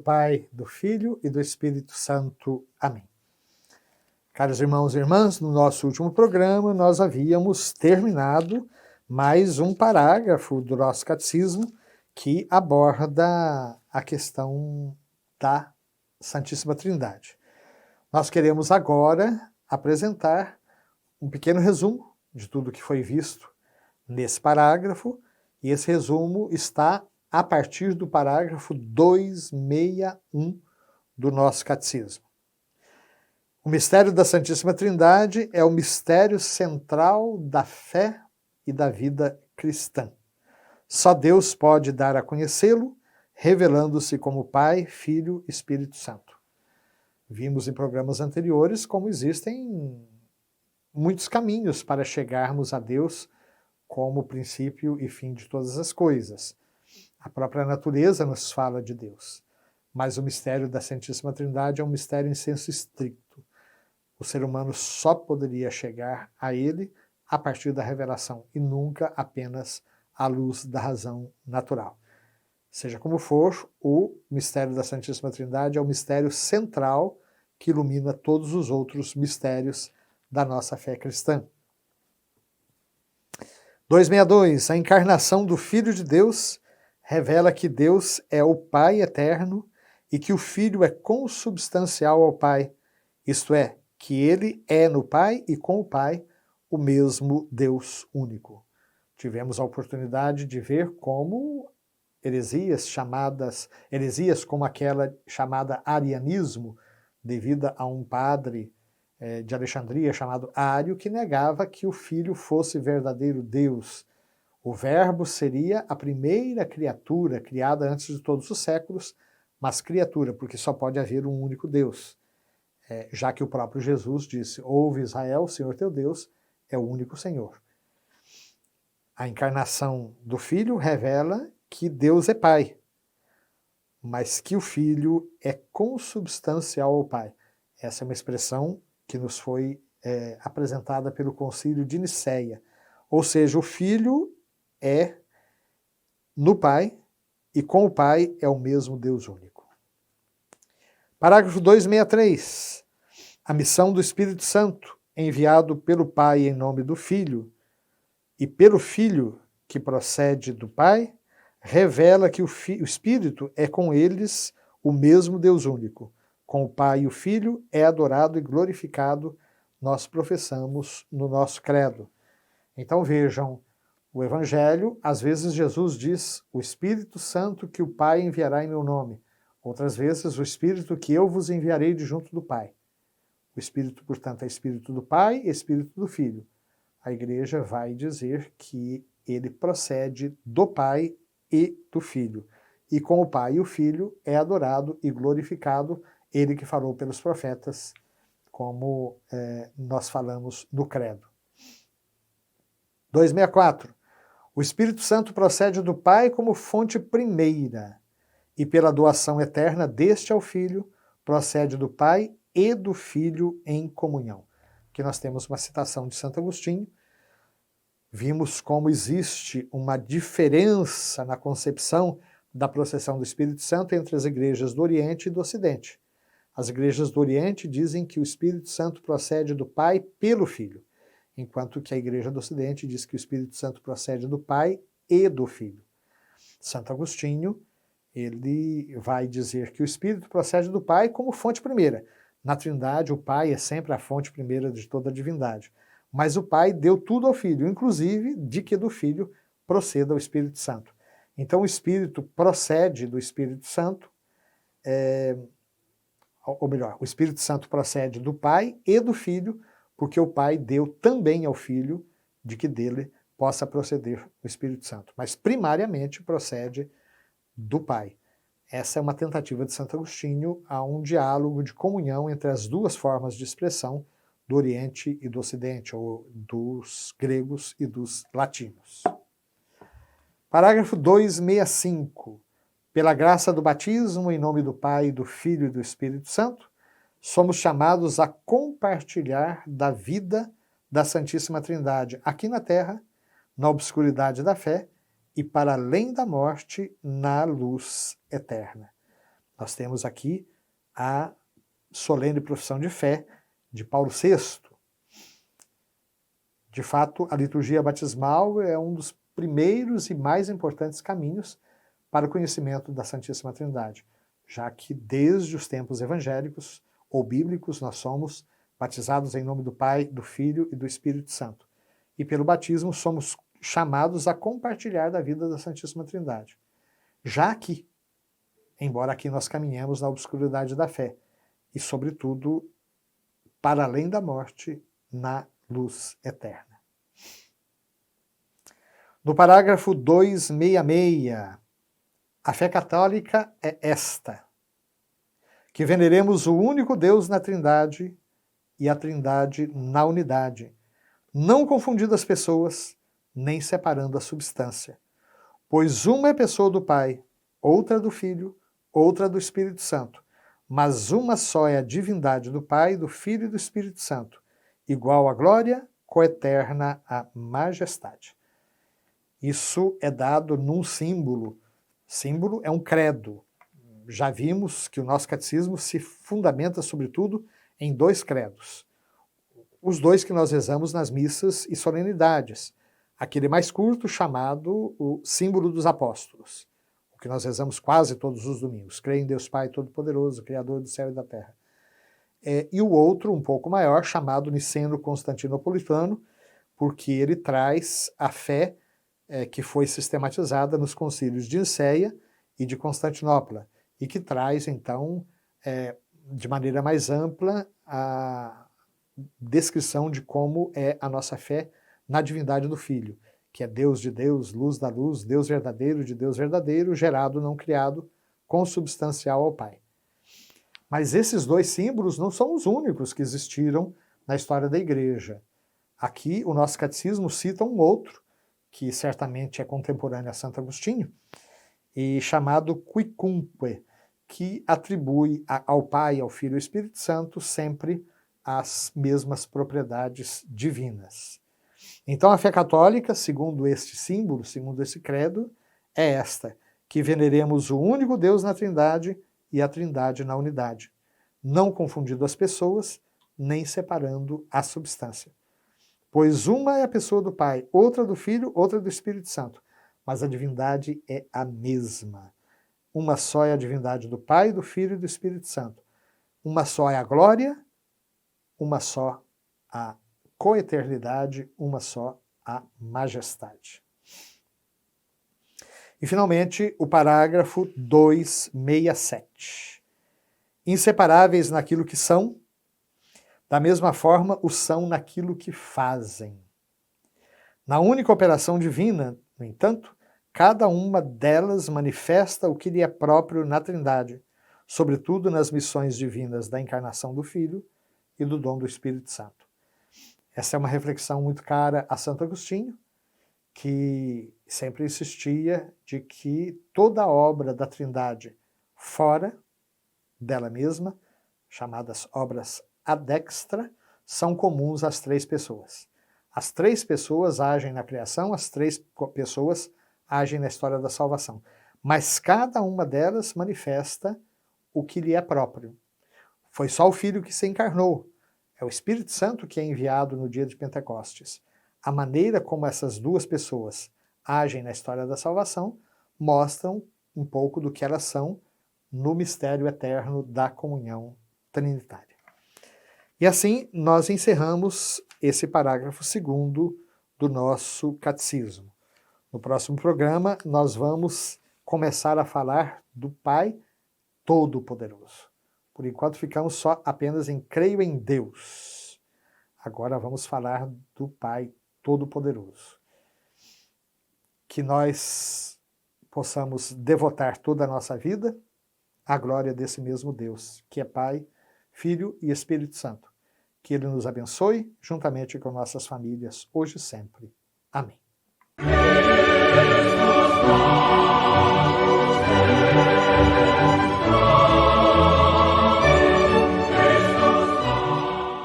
Pai, do Filho e do Espírito Santo. Amém. Caros irmãos e irmãs, no nosso último programa nós havíamos terminado mais um parágrafo do nosso catecismo que aborda a questão da Santíssima Trindade. Nós queremos agora apresentar um pequeno resumo de tudo que foi visto nesse parágrafo, e esse resumo está a partir do parágrafo 261 do nosso catecismo. O mistério da Santíssima Trindade é o mistério central da fé e da vida cristã. Só Deus pode dar a conhecê-lo, revelando-se como Pai, Filho e Espírito Santo. Vimos em programas anteriores como existem muitos caminhos para chegarmos a Deus como princípio e fim de todas as coisas. A própria natureza nos fala de Deus, mas o mistério da Santíssima Trindade é um mistério em senso estricto. O ser humano só poderia chegar a ele a partir da revelação e nunca apenas à luz da razão natural. Seja como for, o mistério da Santíssima Trindade é o mistério central que ilumina todos os outros mistérios da nossa fé cristã. 262. A encarnação do Filho de Deus revela que Deus é o Pai eterno e que o Filho é consubstancial ao Pai, isto é, que ele é no Pai e com o Pai o mesmo Deus único. Tivemos a oportunidade de ver como heresias como aquela chamada arianismo, devida a um padre de Alexandria chamado Ário, que negava que o Filho fosse verdadeiro Deus. O Verbo seria a primeira criatura criada antes de todos os séculos, mas criatura, porque só pode haver um único Deus. Já que o próprio Jesus disse, ouve Israel, o Senhor teu Deus é o único Senhor. A encarnação do Filho revela que Deus é Pai, mas que o Filho é consubstancial ao Pai. Essa é uma expressão que nos foi apresentada pelo Concílio de Nicéia. Ou seja, o Filho é no Pai e com o Pai é o mesmo Deus único. Parágrafo 263. A missão do Espírito Santo, enviado pelo Pai em nome do Filho e pelo Filho que procede do Pai, revela que o Espírito é com eles o mesmo Deus único. Com o Pai e o Filho é adorado e glorificado, nós professamos no nosso credo. Então vejam, o Evangelho, às vezes Jesus diz, o Espírito Santo que o Pai enviará em meu nome. Outras vezes, o Espírito que eu vos enviarei de junto do Pai. O Espírito, portanto, é Espírito do Pai e Espírito do Filho. A Igreja vai dizer que ele procede do Pai e do Filho. E com o Pai e o Filho é adorado e glorificado, ele que falou pelos profetas, como nós falamos no credo. 264. O Espírito Santo procede do Pai como fonte primeira, e pela doação eterna deste ao Filho, procede do Pai e do Filho em comunhão. Aqui nós temos uma citação de Santo Agostinho. Vimos como existe uma diferença na concepção da processão do Espírito Santo entre as igrejas do Oriente e do Ocidente. As igrejas do Oriente dizem que o Espírito Santo procede do Pai pelo Filho, enquanto que a igreja do Ocidente diz que o Espírito Santo procede do Pai e do Filho. Santo Agostinho, ele vai dizer que o Espírito procede do Pai como fonte primeira. Na Trindade, o Pai é sempre a fonte primeira de toda a divindade. Mas o Pai deu tudo ao Filho, inclusive de que do Filho proceda o Espírito Santo. Então o Espírito procede do Espírito Santo, ou melhor, o Espírito Santo procede do Pai e do Filho, porque o Pai deu também ao Filho de que dele possa proceder o Espírito Santo. Mas primariamente procede do Pai. Essa é uma tentativa de Santo Agostinho a um diálogo de comunhão entre as duas formas de expressão do Oriente e do Ocidente, ou dos gregos e dos latinos. Parágrafo 265. Pela graça do batismo, em nome do Pai, do Filho e do Espírito Santo, somos chamados a compartilhar da vida da Santíssima Trindade aqui na Terra, na obscuridade da fé, e para além da morte, na luz eterna. Nós temos aqui a solene profissão de fé de Paulo VI. De fato, a liturgia batismal é um dos primeiros e mais importantes caminhos para o conhecimento da Santíssima Trindade, já que desde os tempos evangélicos ou bíblicos nós somos batizados em nome do Pai, do Filho e do Espírito Santo. E pelo batismo somos chamados a compartilhar da vida da Santíssima Trindade. Já aqui, embora aqui nós caminhemos na obscuridade da fé, e sobretudo, para além da morte, na luz eterna. No parágrafo 266, a fé católica é esta: que veneremos o único Deus na Trindade e a Trindade na unidade, não confundindo as pessoas, nem separando a substância. Pois uma é pessoa do Pai, outra do Filho, outra do Espírito Santo, mas uma só é a divindade do Pai, do Filho e do Espírito Santo, igual à glória, coeterna à majestade. Isso é dado num símbolo. Símbolo é um credo. Já vimos que o nosso catecismo se fundamenta, sobretudo, em 2 credos. Os 2 que nós rezamos nas missas e solenidades. Aquele mais curto, chamado o símbolo dos apóstolos, o que nós rezamos quase todos os domingos. Creio em Deus Pai Todo-Poderoso, Criador do céu e da terra. E o outro, um pouco maior, chamado Niceno Constantinopolitano, porque ele traz a fé que foi sistematizada nos concílios de Nicéia e de Constantinopla, e que traz, então, de maneira mais ampla, a descrição de como é a nossa fé na divindade do Filho, que é Deus de Deus, luz da luz, Deus verdadeiro de Deus verdadeiro, gerado, não criado, consubstancial ao Pai. Mas esses 2 símbolos não são os únicos que existiram na história da Igreja. Aqui o nosso catecismo cita um outro, que certamente é contemporâneo a Santo Agostinho, e chamado Quicumque, que atribui ao Pai, ao Filho e ao Espírito Santo sempre as mesmas propriedades divinas. Então a fé católica, segundo este símbolo, segundo esse credo, é esta: que veneremos o único Deus na Trindade e a Trindade na unidade, não confundindo as pessoas, nem separando a substância. Pois uma é a pessoa do Pai, outra do Filho, outra do Espírito Santo, mas a divindade é a mesma. Uma só é a divindade do Pai, do Filho e do Espírito Santo. Uma só é a glória, uma só a coeternidade, uma só a majestade. E, finalmente, o parágrafo 267. Inseparáveis naquilo que são, da mesma forma o são naquilo que fazem. Na única operação divina, no entanto, cada uma delas manifesta o que lhe é próprio na Trindade, sobretudo nas missões divinas da encarnação do Filho e do dom do Espírito Santo. Essa é uma reflexão muito cara a Santo Agostinho, que sempre insistia de que toda a obra da Trindade fora dela mesma, chamadas obras ad extra, são comuns às 3 pessoas. As 3 pessoas agem na criação, as 3 pessoas agem na história da salvação. Mas cada uma delas manifesta o que lhe é próprio. Foi só o Filho que se encarnou. É o Espírito Santo que é enviado no dia de Pentecostes. A maneira como essas 2 pessoas agem na história da salvação mostram um pouco do que elas são no mistério eterno da comunhão trinitária. E assim nós encerramos esse parágrafo 2º do nosso catecismo. No próximo programa nós vamos começar a falar do Pai Todo-Poderoso. Por enquanto ficamos só apenas em creio em Deus. Agora vamos falar do Pai Todo-Poderoso. Que nós possamos devotar toda a nossa vida à glória desse mesmo Deus, que é Pai, Filho e Espírito Santo. Que Ele nos abençoe, juntamente com nossas famílias, hoje e sempre. Amém. Jesus,